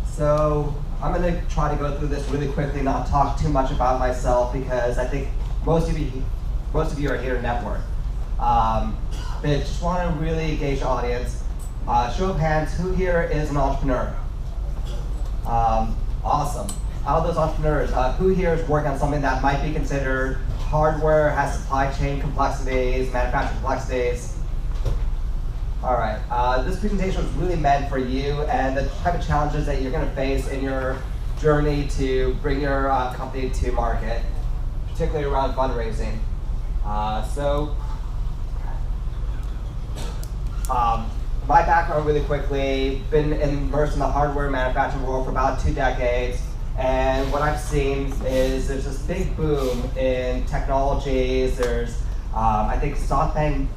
So I'm going to try to go through this really quickly, not talk too much about myself, because I think most of you are here to network. But just want to really gauge the audience. Show of hands, who here is an entrepreneur? Awesome. Out of those entrepreneurs, who here is working on something that might be considered hardware, has supply chain complexities, manufacturing complexities? All right, this presentation was really meant for you and the type of challenges that you're going to face in your journey to bring your company to market, particularly around fundraising. My background really quickly, been immersed in the hardware manufacturing world for about 2 decades. And what I've seen is there's this big boom in technologies. There's, I think SoftBank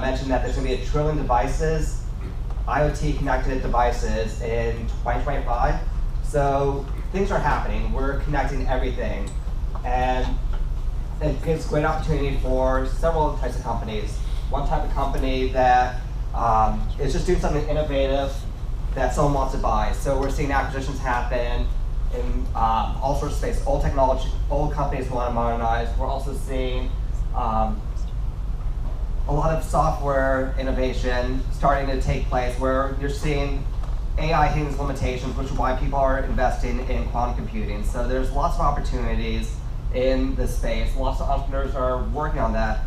mentioned that there's going to be 1 trillion devices, IoT connected devices in 2025. So things are happening. We're connecting everything. And it gives great opportunity for several types of companies. One type of company that is just doing something innovative that someone wants to buy. So we're seeing acquisitions happen in all sorts of space. Old technology, old companies want to modernize. We're also seeing a lot of software innovation starting to take place where you're seeing AI hitting its limitations, which is why people are investing in quantum computing. So there's lots of opportunities in this space. Lots of entrepreneurs are working on that.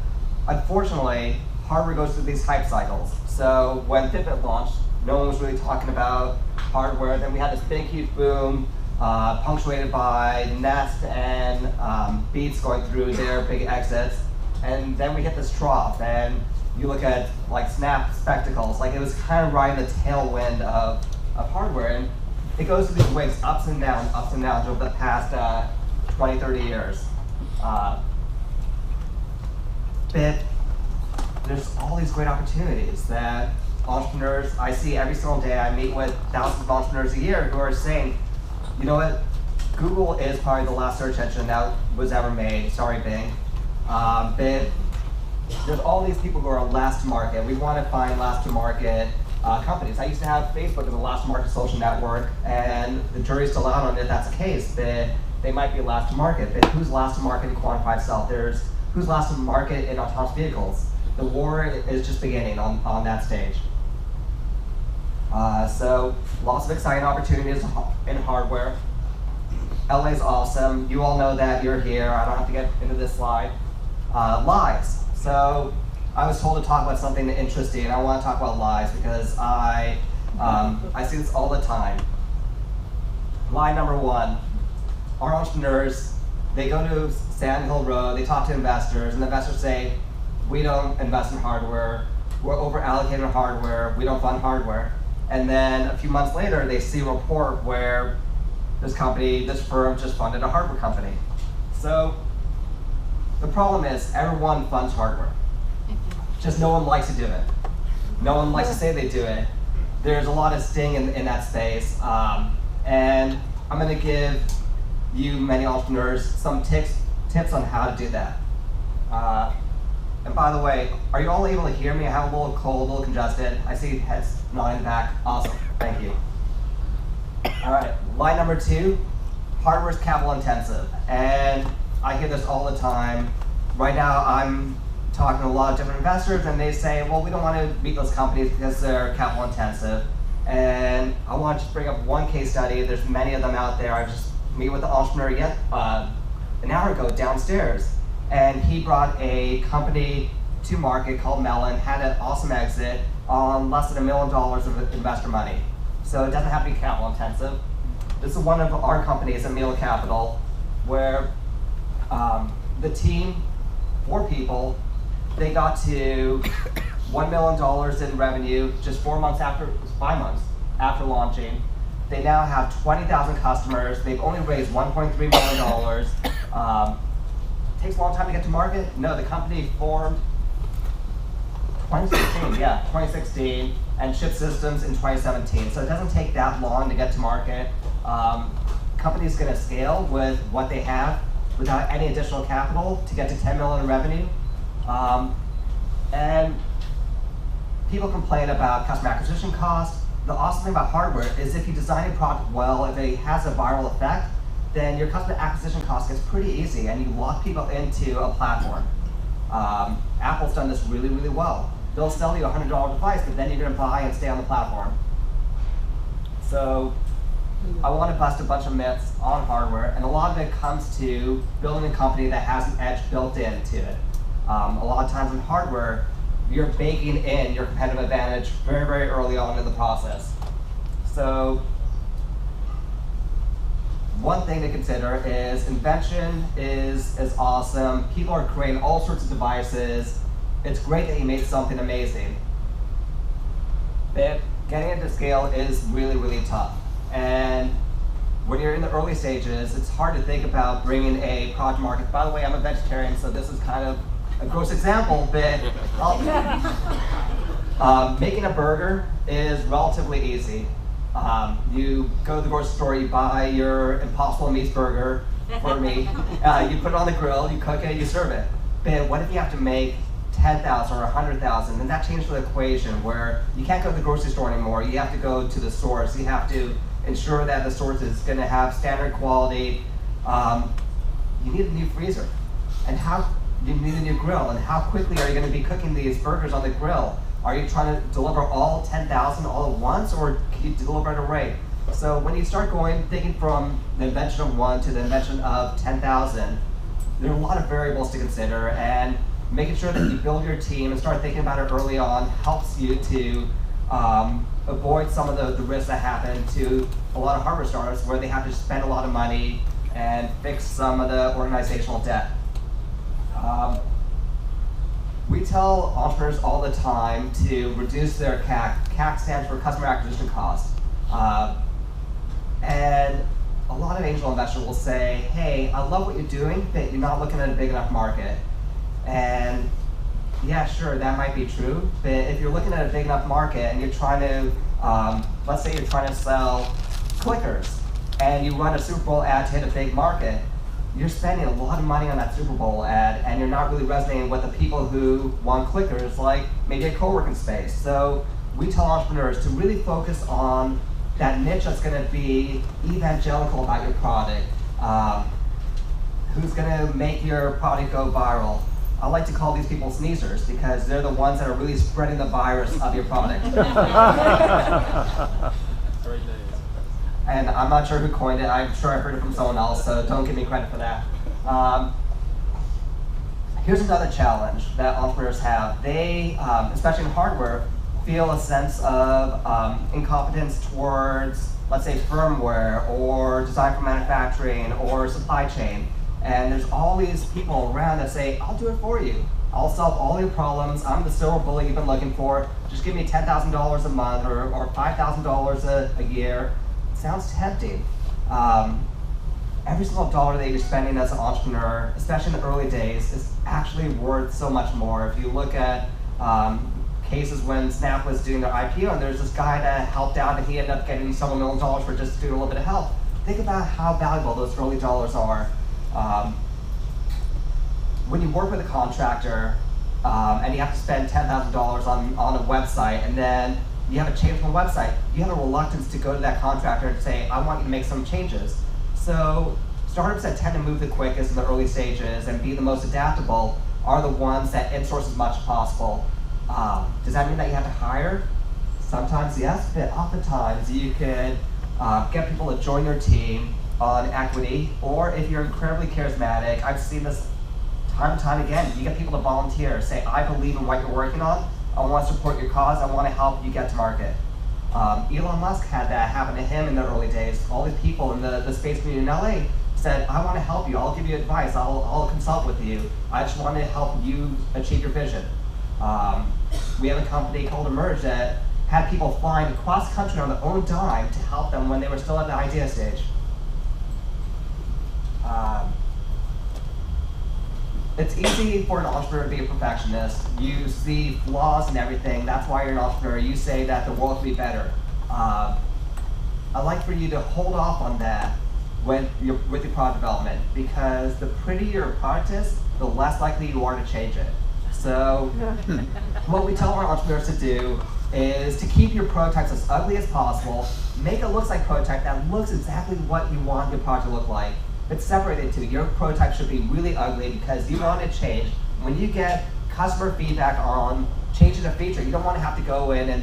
Unfortunately, hardware goes through these hype cycles. So when Fitbit launched, no one was really talking about hardware. Then we had this big, huge boom, punctuated by Nest and Beats going through their big exits. And then we hit this trough, and you look at like Snap Spectacles, like it was kind of riding the tailwind of hardware. And it goes through these waves, ups and downs over the past 20, 30 years. But there's all these great opportunities that entrepreneurs, I see every single day. I meet with thousands of entrepreneurs a year who are saying, you know what, Google is probably the last search engine that was ever made. Sorry, Bing. But there's all these people who are last to market. We want to find last to market companies. I used to have Facebook as a last to market social network, and the jury's still out on if that's the case. But they might be last to market. But who's last to market in quantified self? There's who's last to market in autonomous vehicles. The war is just beginning on that stage. So lots of exciting opportunities in hardware. LA's awesome. You all know that. You're here. I don't have to get into this slide. Lies. So I was told to talk about something interesting, and I want to talk about lies because I see this all the time. Lie number 1. Our entrepreneurs, they go to Sand Hill Road, they talk to investors, and the investors say, we don't invest in hardware, we're over allocated in hardware, we don't fund hardware. And then a few months later, they see a report where this firm just funded a hardware company. So the problem is everyone funds hardware. Just no one likes to do it. No one likes to say they do it. There's a lot of sting in that space. And I'm going to give you, many entrepreneurs, some tips on how to do that. And by the way, are you all able to hear me? I have a little cold, a little congested. I see heads nodding back. Awesome, thank you. All right, lie number 2, hardware is capital intensive. And I hear this all the time. Right now, I'm talking to a lot of different investors, and they say, well, we don't want to meet those companies because they're capital intensive. And I want to just bring up one case study. There's many of them out there. I just met with the entrepreneur an hour ago downstairs. And he brought a company to market called Melon, had an awesome exit on less than $1 million of investor money. So it doesn't have to be capital intensive. This is one of our companies at Mila Capital, where the team, 4 people, they got to $1 million in revenue just 5 months after launching. They now have 20,000 customers. They've only raised $1.3 million. Takes a long time to get to market? No, the company formed 2016, and shipped systems in 2017. So it doesn't take that long to get to market. Company's going to scale with what they have without any additional capital to get to 10 million in revenue. And people complain about customer acquisition costs. the awesome thing about hardware is if you design a product well, if it has a viral effect, then your customer acquisition cost gets pretty easy, and you lock people into a platform. Apple's done this really, really well. They'll sell you a $100 device, but then you're going to buy and stay on the platform. So I want to bust a bunch of myths on hardware, and a lot of it comes to building a company that has an edge built into it. A lot of times in hardware, you're baking in your competitive advantage very, very early on in the process. So one thing to consider is invention is awesome. People are creating all sorts of devices. It's great that you made something amazing. But getting it to scale is really, really tough. And when you're in the early stages, it's hard to think about bringing a product to market. By the way, I'm a vegetarian, so this is kind of a gross example, but making a burger is relatively easy. You go to the grocery store, you buy your Impossible Meats burger for me, you put it on the grill, you cook it, you serve it. But what if you have to make 10,000 or 100,000? And that changes the equation where you can't go to the grocery store anymore. You have to go to the source. You have to ensure that the source is going to have standard quality. You need a new freezer. And you need a new grill. And how quickly are you going to be cooking these burgers on the grill? Are you trying to deliver all 10,000 all at once, or can you deliver at a rate? So when you start thinking from the invention of 1 to the invention of 10,000, there are a lot of variables to consider, and making sure that you build your team and start thinking about it early on helps you to avoid some of the risks that happen to a lot of hardware startups where they have to spend a lot of money and fix some of the organizational debt. We tell entrepreneurs all the time to reduce their CAC. CAC stands for customer acquisition cost. And a lot of angel investors will say, hey, I love what you're doing, but you're not looking at a big enough market. And yeah, sure, that might be true, but if you're looking at a big enough market and you're trying to, let's say you're trying to sell clickers, and you run a Super Bowl ad to hit a big market, you're spending a lot of money on that Super Bowl ad, and you're not really resonating with the people who want clickers, like maybe a co-working space. So we tell entrepreneurs to really focus on that niche that's going to be evangelical about your product, who's going to make your product go viral. I like to call these people sneezers because they're the ones that are really spreading the virus of your product. And I'm not sure who coined it. I'm sure I heard it from someone else, so don't give me credit for that. Here's another challenge that entrepreneurs have. They, especially in hardware, feel a sense of incompetence towards, let's say, firmware or design for manufacturing or supply chain. And there's all these people around that say, I'll do it for you. I'll solve all your problems. I'm the silver bullet you've been looking for. Just give me $10,000 a month or $5,000 a year. Sounds tempting. Every single dollar that you're spending as an entrepreneur, especially in the early days, is actually worth so much more. If you look at cases when Snap was doing their IPO, and there's this guy that helped out, and he ended up getting several $1 million for just doing a little bit of help. Think about how valuable those early dollars are. When you work with a contractor and you have to spend $10,000 on a website, and then you have a change from the website, you have a reluctance to go to that contractor and say, I want you to make some changes. So startups that tend to move the quickest in the early stages and be the most adaptable are the ones that insource as much as possible. Does that mean that you have to hire? Sometimes yes, but oftentimes you could get people to join your team on equity, or if you're incredibly charismatic, I've seen this time and time again, you get people to volunteer, say, I believe in what you're working on, I want to support your cause, I want to help you get to market. Elon Musk had that happen to him in the early days. All these people in the space community in LA said, I want to help you, I'll give you advice, I'll consult with you, I just want to help you achieve your vision. We have a company called Emerge that had people flying across the country on their own dime to help them when they were still at the idea stage. It's easy for an entrepreneur to be a perfectionist. You see flaws in everything. That's why you're an entrepreneur. You say that the world can be better. I'd like for you to hold off on that with your product development, because the prettier your product is, the less likely you are to change it. So what we tell our entrepreneurs to do is to keep your prototypes as ugly as possible, make a looks-like prototype that looks exactly what you want your product to look like, but separate it too. Your prototype should be really ugly because you want to change. When you get customer feedback on changing a feature, you don't want to have to go in and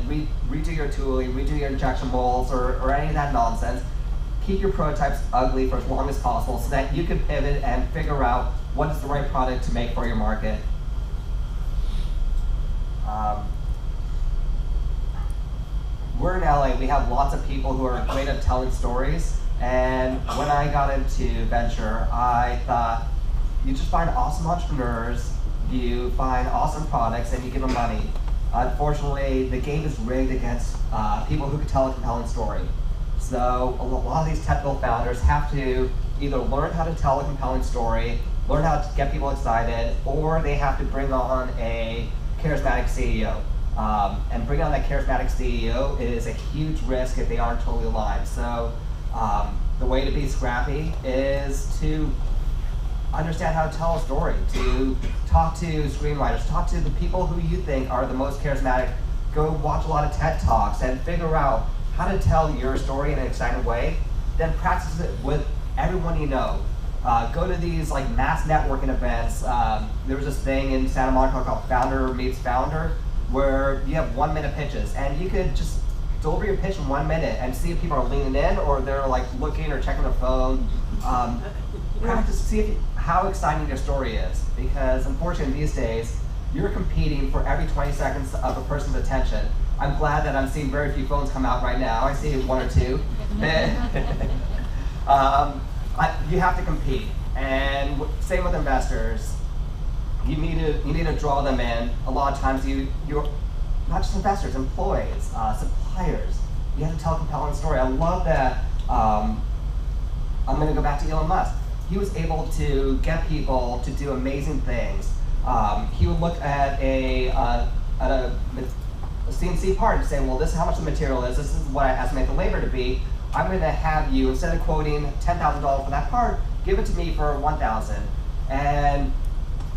redo your tooling, redo your injection molds, or any of that nonsense. Keep your prototypes ugly for as long as possible so that you can pivot and figure out what is the right product to make for your market. We're in LA, we have lots of people who are great at telling stories, and when I got into venture, I thought you just find awesome entrepreneurs, you find awesome products, and you give them money. Unfortunately, the game is rigged against people who can tell a compelling story. So a lot of these technical founders have to either learn how to tell a compelling story, learn how to get people excited, or they have to bring on a charismatic CEO. And bringing on that charismatic CEO is a huge risk if they aren't totally aligned. So the way to be scrappy is to understand how to tell a story, to talk to screenwriters, talk to the people who you think are the most charismatic, go watch a lot of TED Talks and figure out how to tell your story in an exciting way, then practice it with everyone you know. Go to these like mass networking events. There was this thing in Santa Monica called Founder Meets Founder, where you have 1 minute pitches, and you could just deliver your pitch in 1 minute and see if people are leaning in or they're like looking or checking their phone. Practice, see how exciting your story is, because unfortunately these days, you're competing for every 20 seconds of a person's attention. I'm glad that I'm seeing very few phones come out right now. I see 1 or 2. You have to compete, and same with investors. You need to draw them in. A lot of times you're not just investors, employees, suppliers. You have to tell a compelling story. I love that. I'm going to go back to Elon Musk. He was able to get people to do amazing things. He would look at a CNC part and say, well, this is how much the material is, this is what I estimate the labor to be. I'm going to have you, instead of quoting $10,000 for that part, give it to me for $1,000. And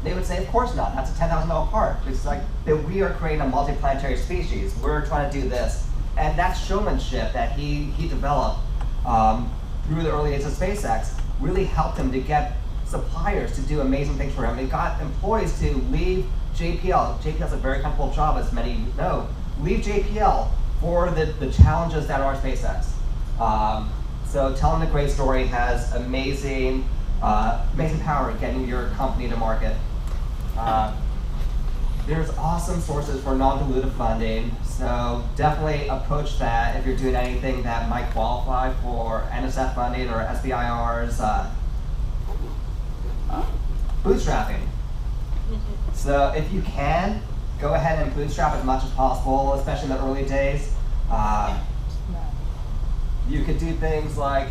they would say, of course not, that's a $10,000 part. It's like that we are creating a multiplanetary species. We're trying to do this. And that showmanship that he developed through the early days of SpaceX really helped him to get suppliers to do amazing things for him. He got employees to leave JPL. JPL is a very comfortable job, as many of you know. Leave JPL for the challenges that are SpaceX. So telling a great story has amazing power in getting your company to market. There's awesome sources for non-dilutive funding, so definitely approach that if you're doing anything that might qualify for NSF funding or SBIRs. Bootstrapping. So if you can, go ahead and bootstrap as much as possible, especially in the early days. You could do things like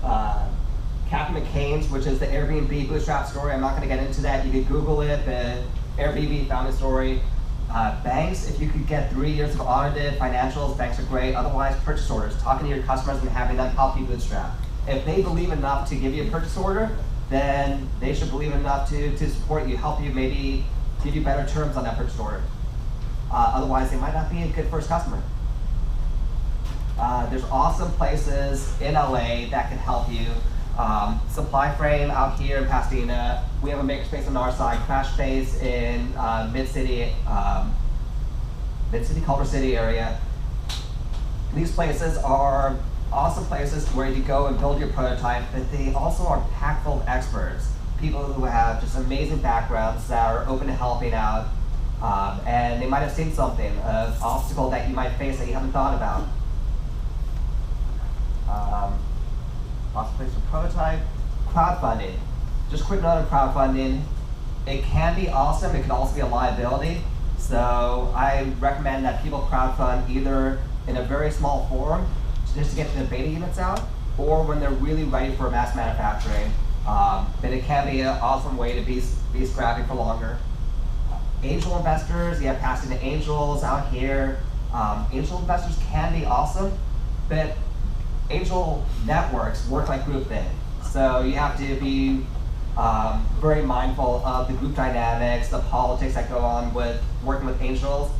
Captain McCain's, which is the Airbnb bootstrap story. I'm not going to get into that. You could Google it, the Airbnb founding story. Banks, if you could get 3 years of audited financials, banks are great. Otherwise, purchase orders, talking to your customers and having them help you bootstrap. If they believe enough to give you a purchase order, then they should believe enough to support you, help you, maybe give you better terms on that purchase order. Otherwise, they might not be a good first customer. There's awesome places in LA that can help you. Supply Frame out here in Pasadena. We have a makerspace on our side. Crash Space in Mid-City, Culver City area. These places are awesome places where you go and build your prototype, but they also are packed full of experts. People who have just amazing backgrounds that are open to helping out, and they might have seen something, an obstacle that you might face that you haven't thought about. Awesome place for prototype. Crowdfunding. Just a quick note on crowdfunding. It can be awesome, it can also be a liability. So I recommend that people crowdfund either in a very small form, just to get the beta units out, or when they're really ready for mass manufacturing. But it can be an awesome way to be scrappy for longer. Angel investors, you have Pasadena Angels out here. Angel investors can be awesome, but angel networks work like groupthink. So you have to be very mindful of the group dynamics, the politics that go on with working with angels.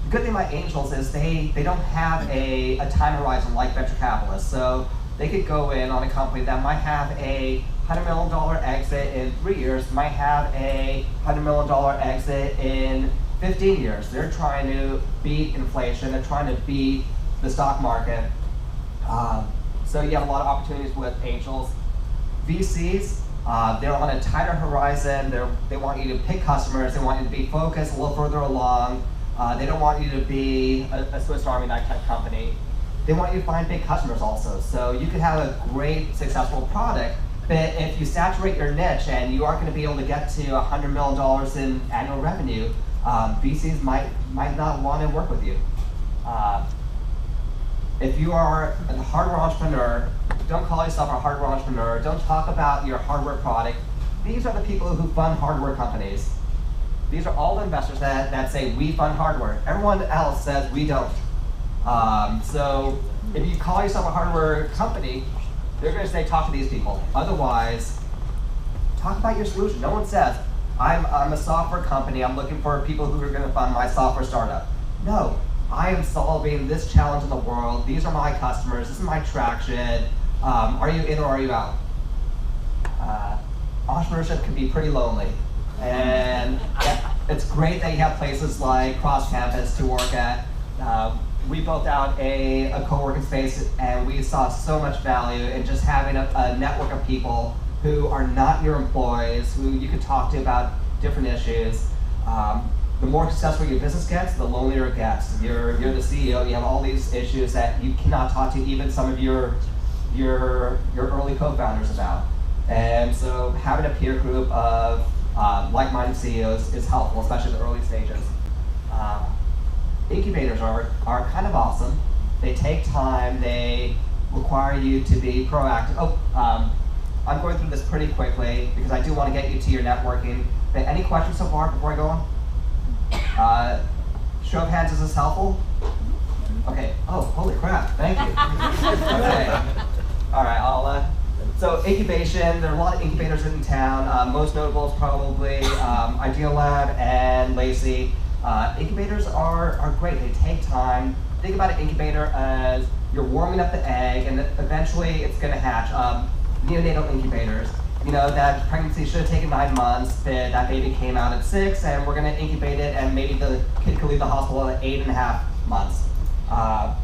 The good thing about angels is they don't have a time horizon like venture capitalists. So they could go in on a company that might have a $100 million exit in 3 years, might have a $100 million exit in 15 years. They're trying to beat inflation. They're trying to beat the stock market. So you have a lot of opportunities with angels. VCs, they're on a tighter horizon. They want you to pick customers. They want you to be focused a little further along. They don't want you to be a Swiss Army knife type company. They want you to find big customers also. So you could have a great, successful product, but if you saturate your niche and you aren't going to be able to get to $100 million in annual revenue, VCs might not want to work with you. If you are a hardware entrepreneur, don't call yourself a hardware entrepreneur. Don't talk about your hardware product. These are the people who fund hardware companies. These are all the investors that say, we fund hardware. Everyone else says, we don't. So if you call yourself a hardware company, they're going to say, talk to these people. Otherwise, talk about your solution. No one says, I'm a software company. I'm looking for people who are going to fund my software startup. No, I am solving this challenge in the world. These are my customers. This is my traction. Are you in or are you out? Entrepreneurship can be pretty lonely. And it's great that you have places like Cross Campus to work at. We built out a co-working space, and we saw so much value in just having a network of people who are not your employees, who you can talk to about different issues. The more successful your business gets, the lonelier it gets. You're the CEO, you have all these issues that you cannot talk to even some of your early co-founders about. And so having a peer group of like-minded CEOs is helpful, especially in the early stages. Incubators are kind of awesome. They take time, they require you to be proactive. I'm going through this pretty quickly because I do want to get you to your networking. But any questions so far before I go on? Show of hands, is this helpful? Okay, oh, holy crap, thank you. Okay, all right, so incubation, there are a lot of incubators in town. Most notable is probably Ideal Lab and Lacey. Incubators are great, they take time. Think about an incubator as you're warming up the egg and eventually it's gonna hatch. Neonatal incubators, you know, that pregnancy should have taken 9 months, but that baby came out at 6 and we're gonna incubate it and maybe the kid could leave the hospital at 8.5 months. I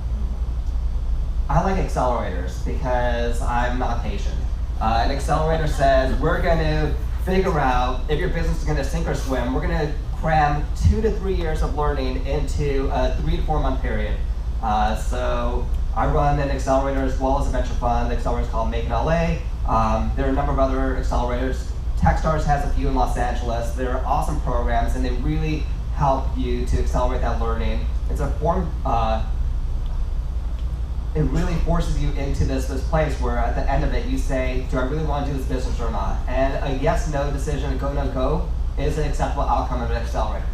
like accelerators because I'm not patient. An accelerator says, we're gonna figure out if your business is gonna sink or swim. We're gonna cram 2 to 3 years of learning into a 3 to 4 month period. So I run an accelerator as well as a venture fund. The accelerator is called Make in LA. There are a number of other accelerators. Techstars has a few in Los Angeles. They're awesome programs and they really help you to accelerate that learning. It's a form, it really forces you into this place where at the end of it you say, do I really want to do this business or not? And a yes-no decision, a go-no-go, is an acceptable outcome of an accelerator.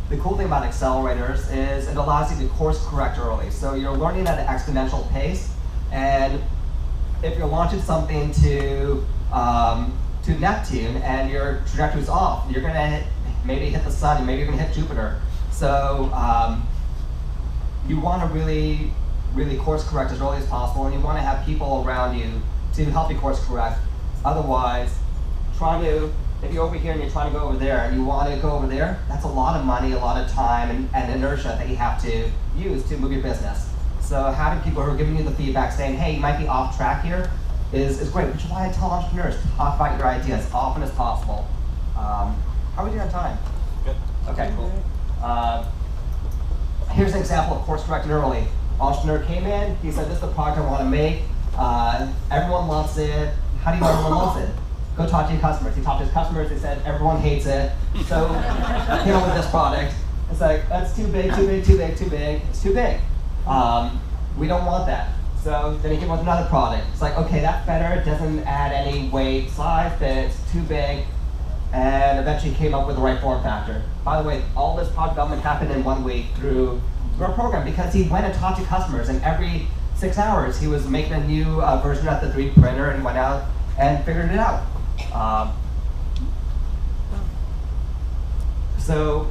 The cool thing about accelerators is it allows you to course correct early. So you're learning at an exponential pace, and if you're launching something to Neptune and your trajectory is off, you're gonna maybe hit the sun, maybe you're gonna hit Jupiter. So you want to really course correct as early as possible, and you want to have people around you to help you course correct. Otherwise, if you're over here and you're trying to go over there and you want to go over there, that's a lot of money, a lot of time, and inertia that you have to use to move your business. So having people who are giving you the feedback saying, hey, you might be off track here is great, which is why I tell entrepreneurs to talk about your ideas as often as possible. How are we doing on time? Good. Okay, cool. Here's an example of course correcting early. Entrepreneur came in, he said, this is the product I want to make. Everyone loves it. How do you know everyone loves it? Go talk to your customers. He talked to his customers, they said everyone hates it. So he came up with this product. It's like, that's too big, too big, too big, too big. It's too big. We don't want that. So then he came up with another product. It's like, okay, that's better. It doesn't add any weight, size, but it's too big. And eventually came up with the right form factor. By the way, all this product development happened in 1 week through our program because he went and talked to customers, and every 6 hours he was making a new version of the 3D printer and went out and figured it out. So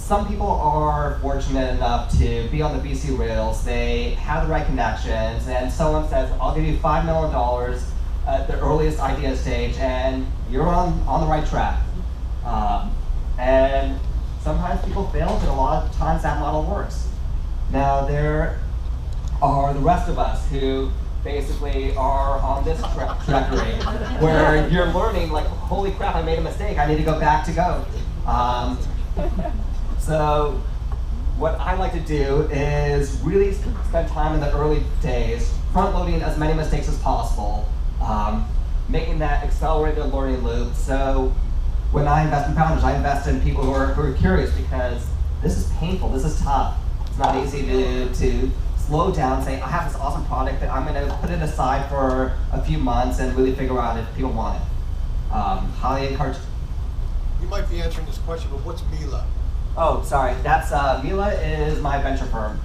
some people are fortunate enough to be on the BC rails. They have the right connections, and someone says, I'll give you $5 million at the earliest idea stage, and you're on the right track. And sometimes people fail, but a lot of times that model works. Now, there are the rest of us who basically are on this trajectory where you're learning, like, holy crap, I made a mistake, I need to go back to go. So what I like to do is really spend time in the early days, front-loading as many mistakes as possible, making that accelerated learning loop. So when I invest in founders, I invest in people who are curious, because this is painful, this is tough. It's not easy to slow down and say, I have this awesome product that I'm going to put it aside for a few months and really figure out if people want it. Highly encouraged. You might be answering this question, but what's Mila? Oh, sorry. That's Mila is my venture firm.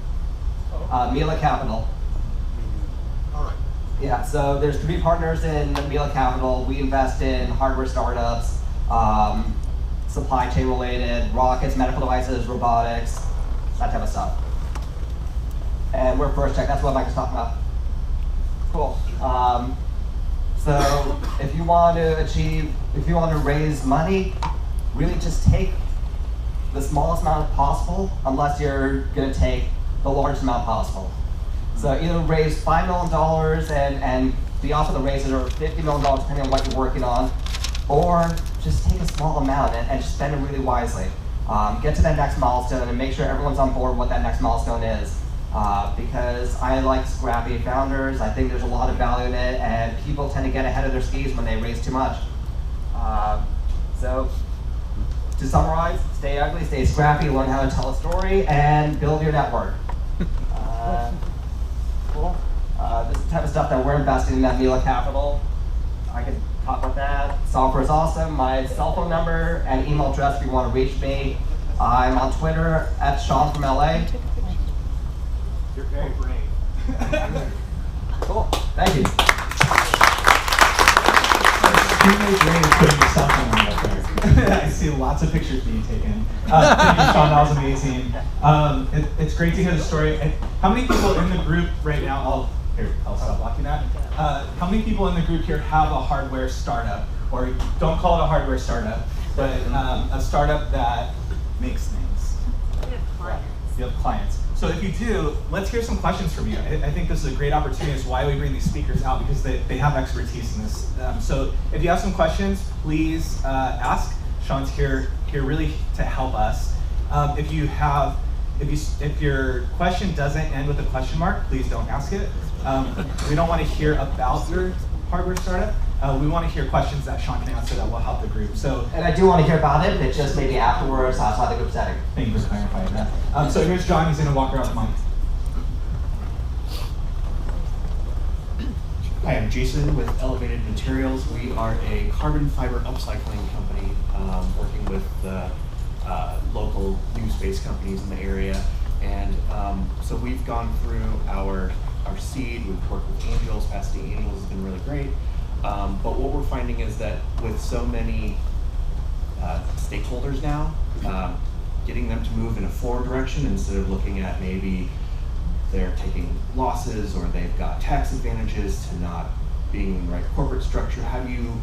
Mila Capital. All right. Yeah. So there's 3 partners in Mila Capital. We invest in hardware startups, supply chain related, rockets, medical devices, robotics, that type of stuff. And we're first check. That's what Mike was talking about. Cool. So if you want to raise money, really just take the smallest amount possible, unless you're going to take the largest amount possible. So either raise $5 million and be off of the raises, or $50 million depending on what you're working on, or just take a small amount and spend it really wisely. Get to that next milestone and make sure everyone's on board what that next milestone is. Because I like scrappy founders. I think there's a lot of value in it, and people tend to get ahead of their skis when they raise too much. So to summarize, stay ugly, stay scrappy, learn how to tell a story, and build your network. Cool. This is the type of stuff that we're investing in at Mila Capital. I could talk about that. Software is awesome. My cell phone number and email address if you want to reach me. I'm on Twitter at Shaun from LA. You're very brave. Cool. Thank you. Extremely brave putting your cell phone number up there. I see lots of pictures being taken. Thank you, Shaun. That was amazing. It's great to hear the story. How many people in the group right now? I'll stop blocking that. How many people in the group here have a hardware startup, or don't call it a hardware startup, but a startup that makes things? You have clients. So if you do, let's hear some questions from you. I think this is a great opportunity. It's why we bring these speakers out, because they have expertise in this. So if you have some questions, please ask. Shaun's here really to help us. If your question doesn't end with a question mark, please don't ask it. We don't want to hear about your hardware startup. We want to hear questions that Shaun can answer that will help the group. So, and I do want to hear about it, but just maybe afterwards outside the group setting. Thank you for clarifying that. So here's John. He's going to walk around the mic. Hi, I'm Jason with Elevated Materials. We are a carbon fiber upcycling company working with the local new space companies in the area. And so we've gone through our seed. We've worked with angels. Past the angels has been really great. But what we're finding is that with so many stakeholders now, getting them to move in a forward direction instead of looking at maybe they're taking losses or they've got tax advantages to not being in the right corporate structure, how do you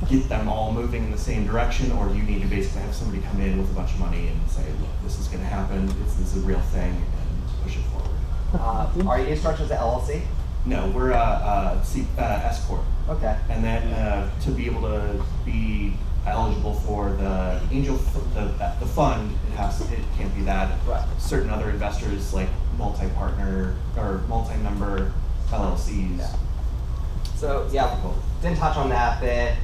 get them all moving in the same direction? Or do you need to basically have somebody come in with a bunch of money and say, look, this is going to happen, this is a real thing, and push it forward? Are you structured as an LLC? No, we're S Corp. Okay. And then to be able to be eligible for the angel, the fund, it can't be that. Right. Certain other investors, like multi-partner or multi-member LLCs. Yeah. So yeah, didn't touch on that, but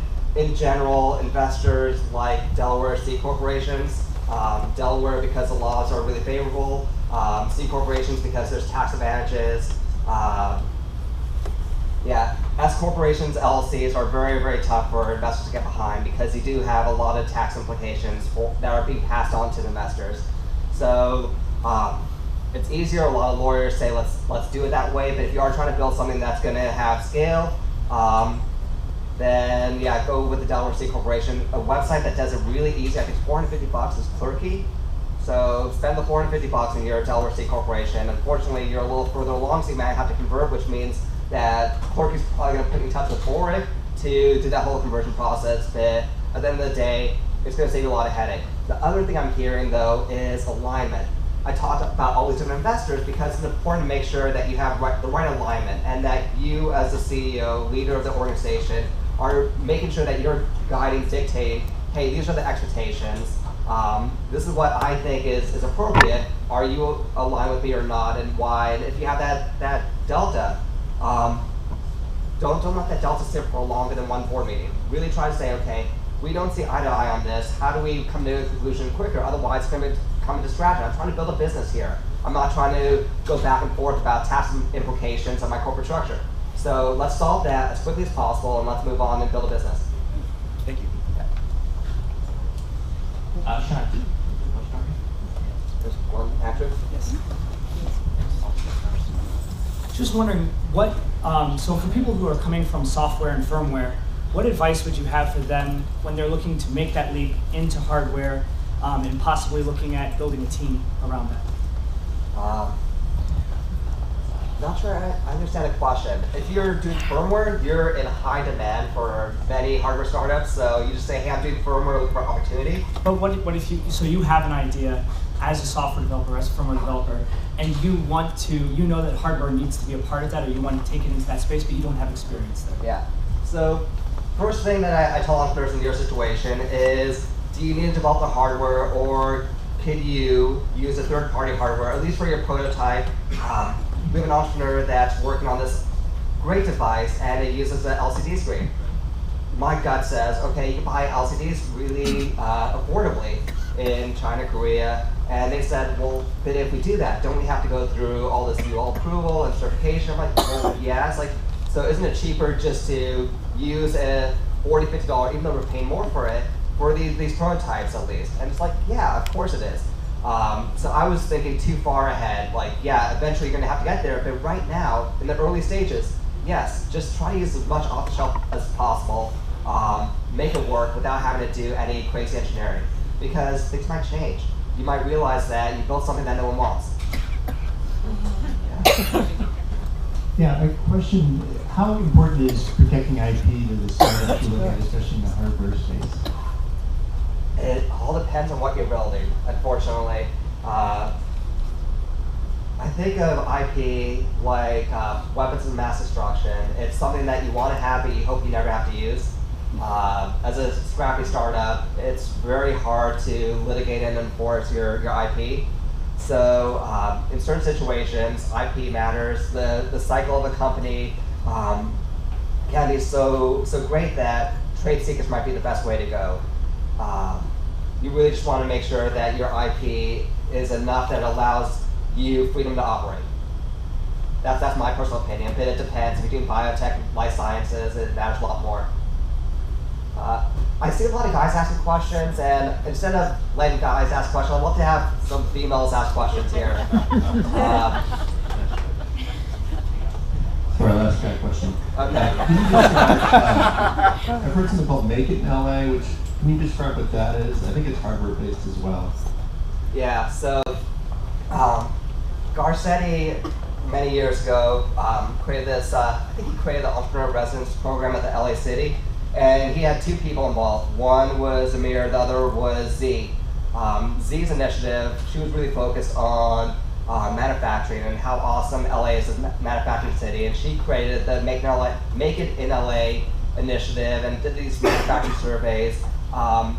in general, investors like Delaware C corporations. Delaware because the laws are really favorable. C corporations because there's tax advantages. Yeah, S corporations, LLCs are very, very tough for investors to get behind because you do have a lot of tax implications that are being passed on to the investors. So it's easier. A lot of lawyers say let's do it that way. But if you are trying to build something that's going to have scale, then yeah, go with the Delaware State Corporation. A website that does it really easy. I think it's $450 is Clerky. So spend the $450 and you're a Delaware State Corporation. Unfortunately, you're a little further along, so you might have to convert, which means that Clerky's probably going to put you in touch with Foreign to do that whole conversion process. But at the end of the day, it's going to save you a lot of headache. The other thing I'm hearing, though, is alignment. I talked about all these different investors because it's important to make sure that you have the right alignment and that you, as the CEO, leader of the organization, are making sure that you're guiding, dictating, hey, these are the expectations. This is what I think is appropriate. Are you aligned with me or not, and why? And if you have that delta, don't let that delta sit for longer than one board meeting. Really try to say, okay, we don't see eye to eye on this. How do we come to a conclusion quicker? Otherwise, it's going to become a distraction. I'm trying to build a business here. I'm not trying to go back and forth about tax implications on my corporate structure. So let's solve that as quickly as possible, and let's move on and build a business. Thank you. Shaun. There's one actor. Yes. Just wondering what, so for people who are coming from software and firmware, what advice would you have for them when they're looking to make that leap into hardware and possibly looking at building a team around that? Not sure I understand the question. If you're doing firmware, you're in high demand for many hardware startups, so you just say, hey, I'm doing firmware, look for opportunity. But what if you, so you have an idea as a software developer, as a firmware developer, and you want to, you know that hardware needs to be a part of that, or you want to take it into that space, but you don't have experience there. Yeah. So first thing that I tell entrepreneurs in your situation is, do you need to develop the hardware, or could you use a third-party hardware, at least for your prototype? We have an entrepreneur that's working on this great device, and it uses an LCD screen. My gut says, okay, you can buy LCDs really affordably in China, Korea, and they said, well, but if we do that, don't we have to go through all this UL approval and certification? I'm like, well, yeah. It's like, so isn't it cheaper just to use a $40, $50, even though we're paying more for it, for these prototypes at least? And it's like, yeah, of course it is. So I was thinking too far ahead, like, yeah, eventually you're gonna have to get there, but right now, in the early stages, yes, just try to use as much off the shelf as possible, make it work without having to do any crazy engineering, because things might change. You might realize that you built something that no one wants. Yeah, a question, how important is protecting IP to the startups you look at, especially in the hardware space? It all depends on what you're building, unfortunately. I think of IP like weapons of mass destruction. It's something that you want to have, but you hope you never have to use. As a scrappy startup, it's very hard to litigate and enforce your IP. So in certain situations, IP matters. The cycle of a company can be so great that trade secrets might be the best way to go. You really just want to make sure that your IP is enough that allows you freedom to operate. That's my personal opinion, but it depends. If you're doing biotech, life sciences, it matters a lot more. I see a lot of guys asking questions, and instead of letting guys ask questions, I'd love to have some females ask questions here. For our last guy question. Okay. Can you describe, I've heard something called Make It in LA, which, can you describe what that is? I think it's hardware-based as well. Yeah, so Garcetti, many years ago, created this, I think he created the Entrepreneur Residence Program at the LA City, and he had two people involved. One was Amir, the other was Z. Z's initiative, she was really focused on manufacturing and how awesome LA is as a manufacturing city, and she created the Make It in LA initiative and did these manufacturing surveys.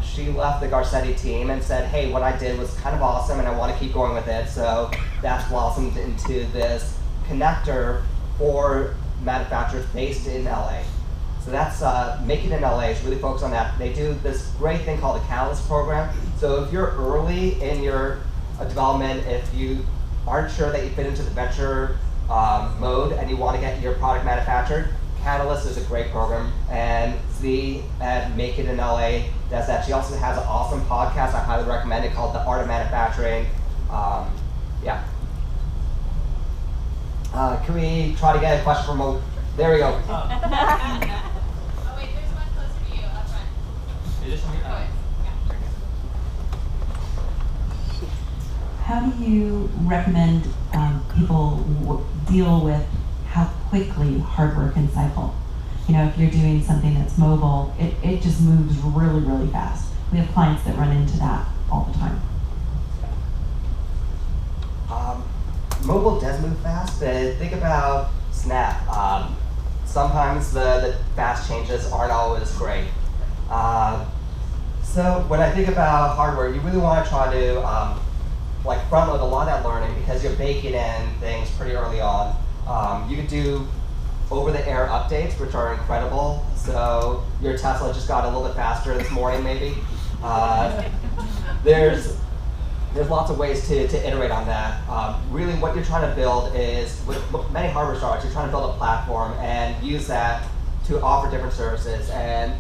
She left the Garcetti team and said, hey, what I did was kind of awesome and I want to keep going with it. So that's blossomed into this connector for manufacturers based in LA. So that's Make It in LA is really focused on that. They do this great thing called the Catalyst program. So if you're early in your development, if you aren't sure that you fit into the venture mode and you want to get your product manufactured, Catalyst is a great program, and Z at Make It in LA does that. She also has an awesome podcast I highly recommend it called The Art of Manufacturing. Yeah. Can we try to get a question from there we go. Oh wait, there's one How do you recommend people deal with how quickly hardware can cycle? You know, if you're doing something that's mobile, it just moves really, really fast. We have clients that run into that all the time. Mobile does move fast, but think about Snap. Sometimes the fast changes aren't always great. So when I think about hardware, you really want to try to like front load a lot of that learning because you're baking in things pretty early on. You could do over-the-air updates, which are incredible. So your Tesla just got a little bit faster this morning, maybe. There's lots of ways to iterate on that. Really what you're trying to build is, with many hardware startups, you're trying to build a platform and use that to offer different services. And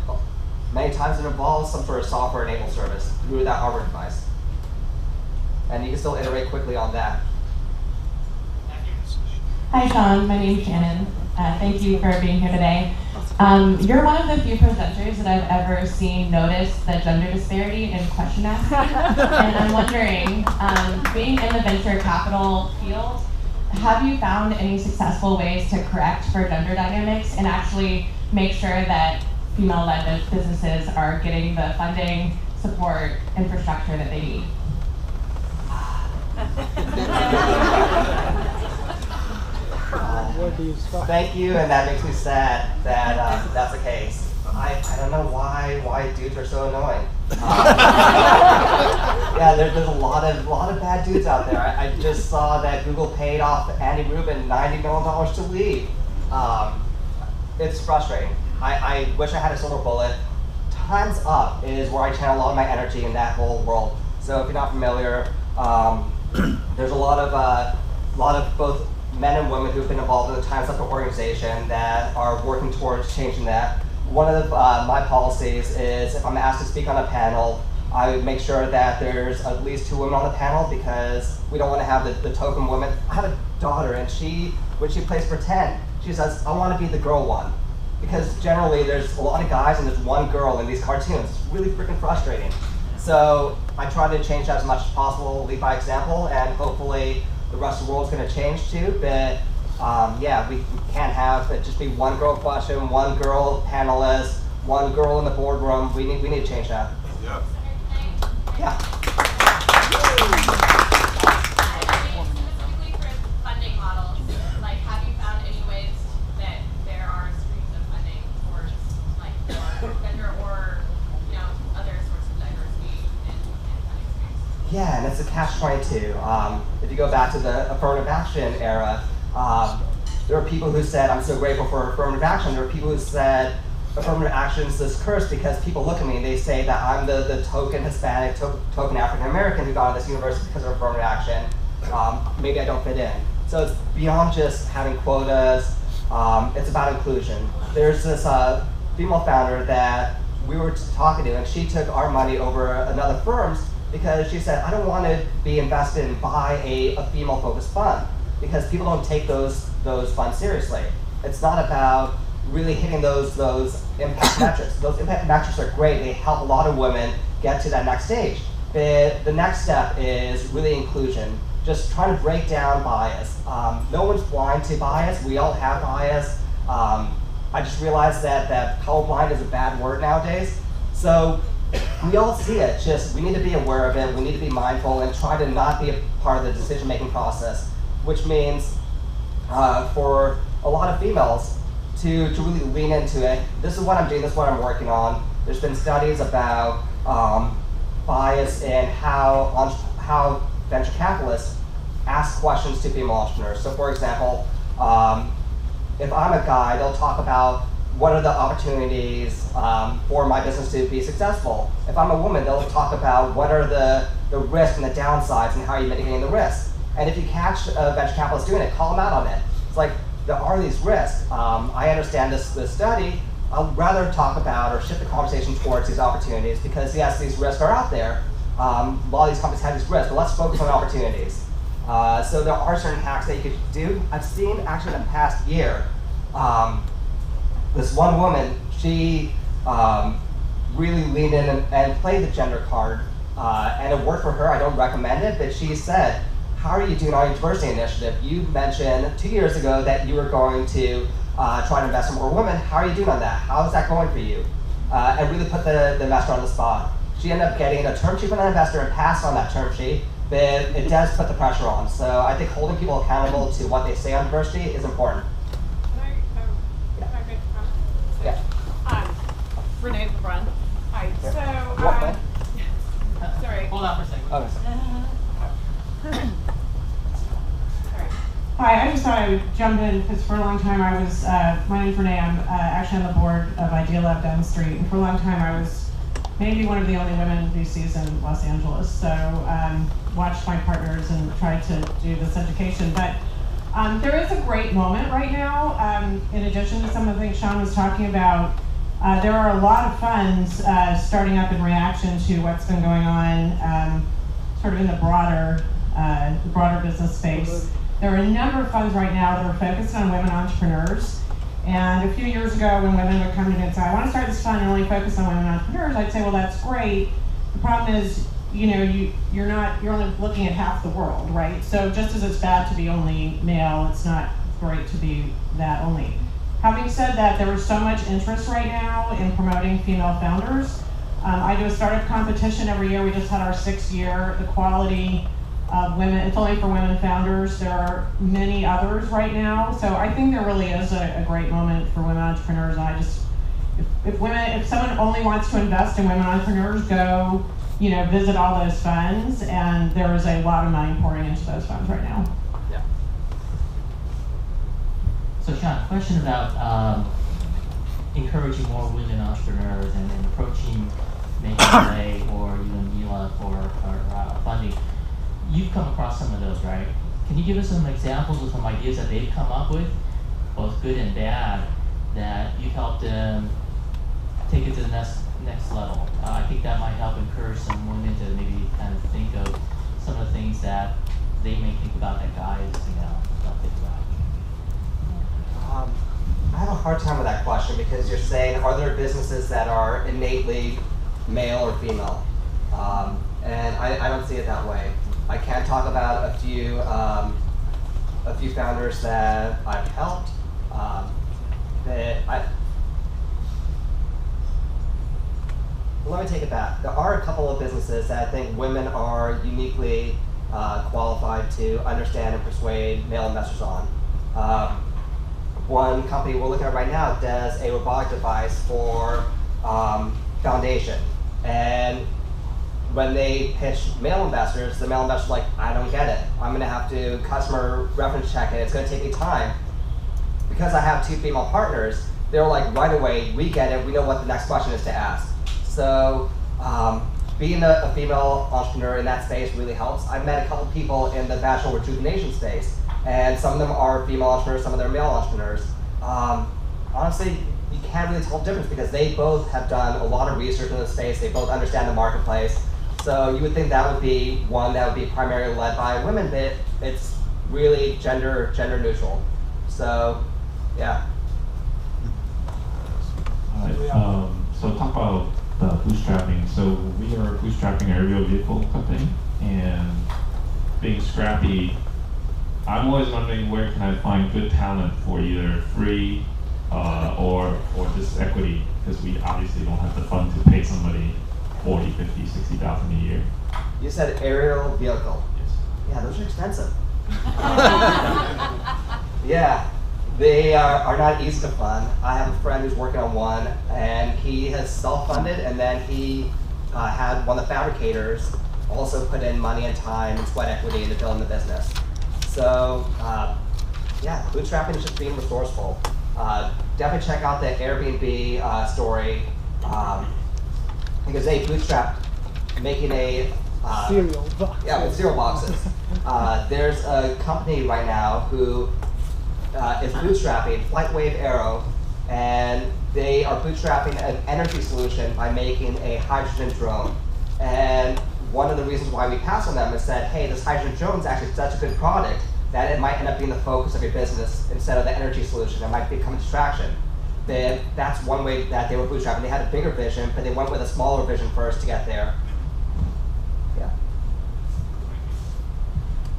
many times it involves some sort of software-enabled service through that hardware device. And you can still iterate quickly on that. Hi, Shaun. My name's Shannon. Thank you for being here today. You're one of the few presenters that I've ever seen notice the gender disparity in question asking. And I'm wondering, being in the venture capital field, have you found any successful ways to correct for gender dynamics and actually make sure that female-led businesses are getting the funding, support, infrastructure that they need? Thank you, and that makes me sad that that's the case. I don't know why dudes are so annoying. Yeah, there's a lot of bad dudes out there. I just saw that Google paid off Andy Rubin $90 million to leave. It's frustrating. I wish I had a silver bullet. Time's Up is where I channel a lot of my energy in that whole world. So if you're not familiar, there's a lot of both men and women who've been involved in the Time's Up organization that are working towards changing that. One of my policies is if I'm asked to speak on a panel, I make sure that there's at least 2 women on the panel because we don't want to have the token woman. I have a daughter, and when she plays pretend, she says, I want to be the girl one. Because generally there's a lot of guys and there's one girl in these cartoons. It's really freaking frustrating. So I try to change that as much as possible, lead by example, and hopefully the rest of the world's going to change too. But yeah, we can't have it just be one girl question, one girl panelist, one girl in the boardroom. We need to change that. Yeah. Yeah. Specifically for funding models, like have you found any ways that there are streams of funding towards like for gender or other sorts of diversity in funding streams? Yeah, and it's a catch-22. If you go back to the affirmative action era, there were people who said, I'm so grateful for affirmative action. There were people who said, affirmative action is this curse because people look at me and they say that I'm the token Hispanic, token African American who got into this university because of affirmative action. Maybe I don't fit in. So it's beyond just having quotas, it's about inclusion. There's this female founder that we were talking to, and she took our money over another firm's because she said, I don't want to be invested in by a female-focused fund because people don't take those funds seriously. It's not about really hitting those impact metrics. Those impact metrics are great. They help a lot of women get to that next stage. But the next step is really inclusion. Just trying to break down bias. No one's blind to bias. We all have bias. I just realized that colorblind is a bad word nowadays. So we all see it. Just we need to be aware of it. We need to be mindful and try to not be a part of the decision-making process, which means for a lot of females to really lean into it. This is what I'm doing. This is what I'm working on. There's been studies about bias in how venture capitalists ask questions to female entrepreneurs. So, for example, if I'm a guy, they'll talk about what are the opportunities for my business to be successful. If I'm a woman, they'll talk about what are the risks and the downsides and how are you mitigating the risks. And if you catch a venture capitalist doing it, call them out on it. It's like, there are these risks. I understand this study. I'd rather talk about or shift the conversation towards these opportunities because yes, these risks are out there. A lot of these companies have these risks, but let's focus on opportunities. So there are certain hacks that you could do. I've seen actually in the past year, this one woman, she really leaned in and played the gender card. And it worked for her. I don't recommend it, but she said, how are you doing on your diversity initiative? You mentioned 2 years ago that you were going to try to invest in more women. How are you doing on that? How is that going for you? And really put the investor on the spot. She ended up getting a term sheet from an investor and passed on that term sheet, but it does put the pressure on. So I think holding people accountable to what they say on diversity is important. Can I make a comment? Yeah. Renee LeBrun. Hi. Yeah. So, sorry. Hold on for a second. Okay. Sorry. Hi, I just thought I would jump in because for a long time I was, my name's Renee, I'm actually on the board of Idea Lab down the street, and for a long time I was maybe one of the only women VCs in Los Angeles, so watched my partners and tried to do this education. But there is a great moment right now, in addition to some of the things Shaun was talking about. There are a lot of funds starting up in reaction to what's been going on sort of in the broader business space. There are a number of funds right now that are focused on women entrepreneurs. And a few years ago, when women would come to me and say, I want to start this fund and only focus on women entrepreneurs, I'd say, well, that's great. The problem is, you're only looking at half the world, right? So just as it's bad to be only male, it's not great to be that only. Having said that, there is so much interest right now in promoting female founders. I do a startup competition every year. We just had our 6th year. The quality of women, it's only for women founders. There are many others right now. So I think there really is a great moment for women entrepreneurs. And I just, if someone only wants to invest in women entrepreneurs, go, visit all those funds. And there is a lot of money pouring into those funds right now. Yeah. So Shaun, question about encouraging more women entrepreneurs and then approaching Make or even Mila for funding. You've come across some of those, right? Can you give us some examples of some ideas that they've come up with, both good and bad, that you've helped them take it to the next level? I think that might help encourage some women to maybe kind of think of some of the things that they may think about that guys, don't think about. I have a hard time with that question because you're saying, are there businesses that are innately male or female? And I don't see it that way. I can talk about a few founders that I've helped. Let me take it back. There are a couple of businesses that I think women are uniquely qualified to understand and persuade male investors on. One company we're looking at right now does a robotic device for foundation. And when they pitch male investors, the male investors are like, I don't get it. I'm gonna have to customer reference check it. It's gonna take me time. Because I have 2 female partners, they're like, right away, we get it. We know what the next question is to ask. So being a female entrepreneur in that space really helps. I've met a couple people in the vaginal rejuvenation space, and some of them are female entrepreneurs, some of them are male entrepreneurs. Honestly, you can't really tell the difference because they both have done a lot of research in the space. They both understand the marketplace. So you would think that would be one that would be primarily led by women, but it's really gender neutral. So, yeah. So talk about bootstrapping. So we are bootstrapping an aerial vehicle company, and being scrappy, I'm always wondering where can I find good talent for either free or just equity, because we obviously don't have the funds to pay somebody 40, 50, 60,000 a year. You said aerial vehicle. Yes. Yeah, those are expensive. Yeah, they are not easy to fund. I have a friend who's working on one, and he has self-funded, and then he had one of the fabricators also put in money and time and sweat equity into building the business. So, yeah, bootstrapping is just being resourceful. Definitely check out the Airbnb story, because they bootstrapped making a cereal box. Yeah, with cereal boxes. There's a company right now who is bootstrapping FlightWave Aero, and they are bootstrapping an energy solution by making a hydrogen drone. And one of the reasons why we passed on them is that, hey, this hydrogen drone is actually such a good product that it might end up being the focus of your business instead of the energy solution. It might become a distraction. That's one way that they were bootstrapping. They had a bigger vision, but they went with a smaller vision first to get there. Yeah.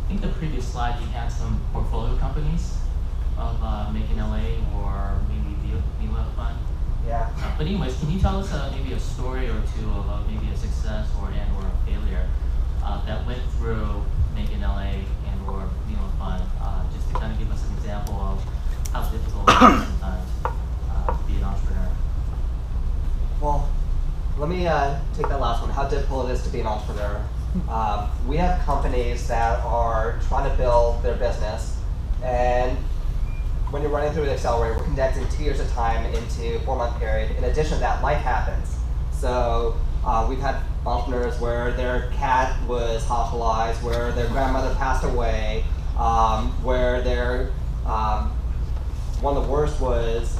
I think the previous slide you had some portfolio companies of Make in LA or maybe Mila Fund. Yeah. But anyways, can you tell us maybe a story or two of maybe a success or a failure that went through Make in LA and or Mila Fund, just to kind of give us an example of how difficult it is sometimes to be an entrepreneur? Well, let me take that last one. How difficult it is to be an entrepreneur. We have companies that are trying to build their business, and when you're running through the accelerator, we're condensing 2 years of time into a 4-month period. In addition to that, life happens. So we've had entrepreneurs where their cat was hospitalized, where their grandmother passed away, where their one of the worst was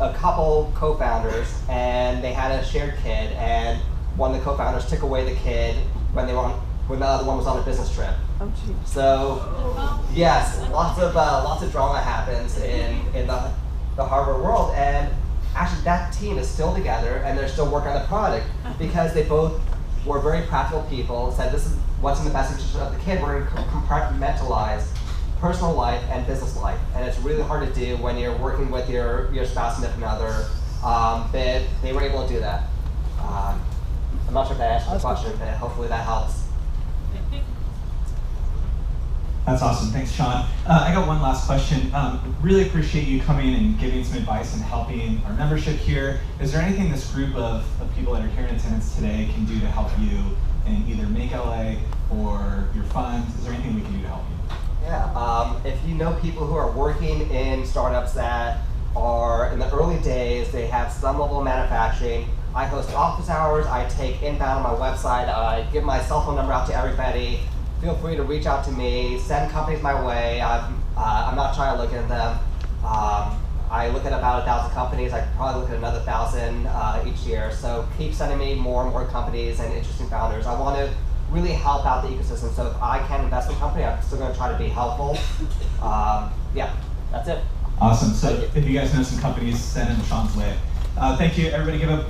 a couple co-founders, and they had a shared kid, and one of the co-founders took away the kid when the other one was on a business trip. Oh, geez. So, yes, lots of drama happens in the hardware world, and actually that team is still together, and they're still working on the product because they both were very practical people, said this is what's in the best interest of the kid. We're going to compartmentalize personal life and business life, and it's really hard to do when you're working with your spouse and different other. But they were able to do that. I'm not sure if that answers the question, but hopefully that helps. That's awesome. Thanks, Shaun. I got one last question. Really appreciate you coming and giving some advice and helping our membership here. Is there anything this group of people that are here in attendance today can do to help you in either Make LA or your fund? Is there anything we can do to help you? Yeah, if you know people who are working in startups that are in the early days, they have some level of manufacturing. I host office hours, I take inbound on my website, I give my cell phone number out to everybody. Feel free to reach out to me, send companies my way. I'm not trying to look at them. I look at about 1,000 companies. I probably look at another 1,000 each year. So keep sending me more and more companies and interesting founders. I want to really help out the ecosystem. So if I can invest in a company, I'm still going to try to be helpful. Yeah, that's it. Awesome. So if you guys know some companies, send them Shaun's way. Thank you. Everybody give a